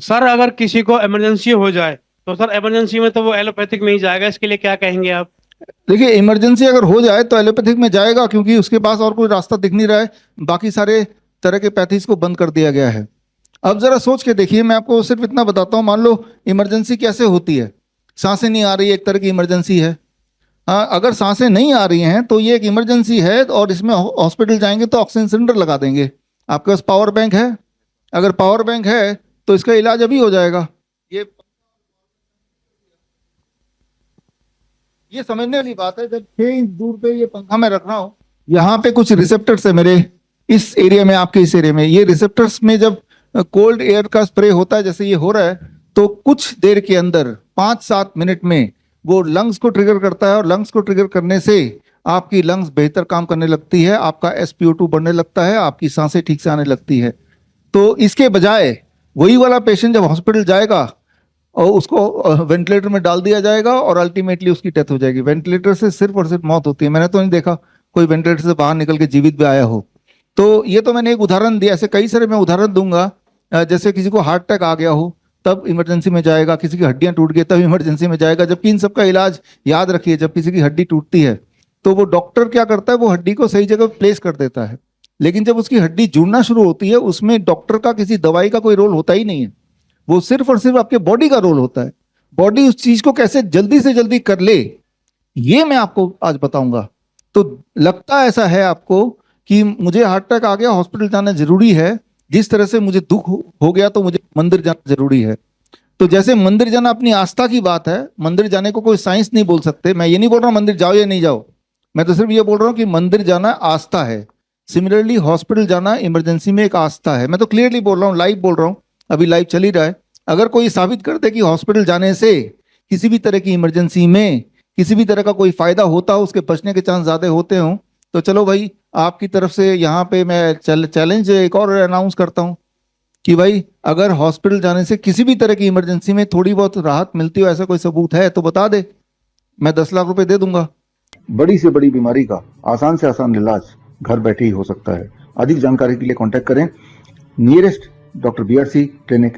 Sir अगर किसी को इमरजेंसी हो जाए तो सर इमरजेंसी में तो वो एलोपैथिक में ही जाएगा, इसके लिए क्या कहेंगे आप? देखिए, इमरजेंसी अगर हो जाए तो एलोपैथिक में जाएगा, क्योंकि उसके पास और कोई रास्ता दिख नहीं रहा है। बाकी सारे तरह के पैथीज को बंद कर दिया गया है। अब जरा सोच के देखिए, मैं आपको सिर्फ इतना बताता हूँ। मान लो इमरजेंसी कैसे होती है। सांसें नहीं आ रही, एक तरह की इमरजेंसी है। हाँ, अगर सांसें नहीं आ रही हैं तो ये एक इमरजेंसी है, और इसमें हॉस्पिटल जाएंगे तो ऑक्सीजन सिलेंडर लगा देंगे। आपके पास पावर बैंक है? अगर पावर बैंक है तो इसका इलाज अभी हो जाएगा। ये ये समझने वाली बात है। जब 6 इंच दूर पे ये पंखा मैं रख रहा हूँ, यहाँ पे कुछ रिसेप्टर्स है मेरे इस एरिया में, आपके इस एरिया में। ये रिसेप्टर्स में जब कोल्ड एयर का स्प्रे होता है, जैसे ये हो रहा है, तो कुछ देर के अंदर 5-7 मिनट में वो लंग्स को ट्रिगर करता है, और लंग्स को ट्रिगर करने से आपकी लंग्स बेहतर काम करने लगती है, आपका SpO2 बढ़ने लगता है, आपकी सांसें ठीक से आने लगती है। तो इसके बजाय वही वाला पेशेंट जब हॉस्पिटल जाएगा और उसको वेंटिलेटर में डाल दिया जाएगा, और अल्टीमेटली उसकी डेथ हो जाएगी। वेंटिलेटर से सिर्फ और सिर्फ मौत होती है। मैंने तो नहीं देखा कोई वेंटिलेटर से बाहर निकल के जीवित भी आया हो। तो ये तो मैंने एक उदाहरण दिया, ऐसे कई सारे मैं उदाहरण दूंगा। जैसे किसी को हार्ट अटैक आ गया हो तब इमरजेंसी में जाएगा, किसी की हड्डियां टूट गई तब इमरजेंसी में जाएगा। जबकि इन सबका इलाज, याद रखिए, जब किसी की हड्डी टूटती है तो वो डॉक्टर क्या करता है, वो हड्डी को सही जगह प्लेस कर देता है। लेकिन जब उसकी हड्डी जुड़ना शुरू होती है, उसमें डॉक्टर का किसी दवाई का कोई रोल होता ही नहीं है। वो सिर्फ और सिर्फ आपके बॉडी का रोल होता है। बॉडी उस चीज को कैसे जल्दी से जल्दी कर ले, ये मैं आपको आज बताऊंगा। तो लगता ऐसा है आपको कि मुझे हार्ट अटैक आ गया, हॉस्पिटल जाना जरूरी है, जिस तरह से मुझे दुख हो गया तो मुझे मंदिर जाना जरूरी है। तो जैसे मंदिर जाना अपनी आस्था की बात है, मंदिर जाने को कोई साइंस नहीं बोल सकते। मैं ये नहीं बोल रहा हूं मंदिर जाओ या नहीं जाओ, मैं तो सिर्फ ये बोल रहा हूं कि मंदिर जाना आस्था है। सिमिलरली हॉस्पिटल जाना इमरजेंसी में एक आस्था है। मैं तो क्लियरली बोल रहा हूँ, लाइव बोल रहा हूँ, अभी लाइव चल ही रहा है। अगर कोई साबित कर दे कि हॉस्पिटल जाने से किसी भी तरह की इमरजेंसी में किसी भी तरह का कोई फायदा होता हो, उसके बचने के चांस ज्यादा होते हों, तो चलो भाई, आपकी तरफ से यहाँ पे मैं चैलेंज एक और अनाउंस करता हूँ कि भाई, अगर हॉस्पिटल जाने से किसी भी तरह की इमरजेंसी में थोड़ी बहुत राहत मिलती हो, ऐसा कोई सबूत है तो बता दे, मैं 10 लाख रुपए दे दूंगा। बड़ी से बड़ी बीमारी का आसान से आसान इलाज घर बैठे ही हो सकता है। अधिक जानकारी के लिए कांटेक्ट करें नियरेस्ट डॉक्टर BRC क्लिनिक।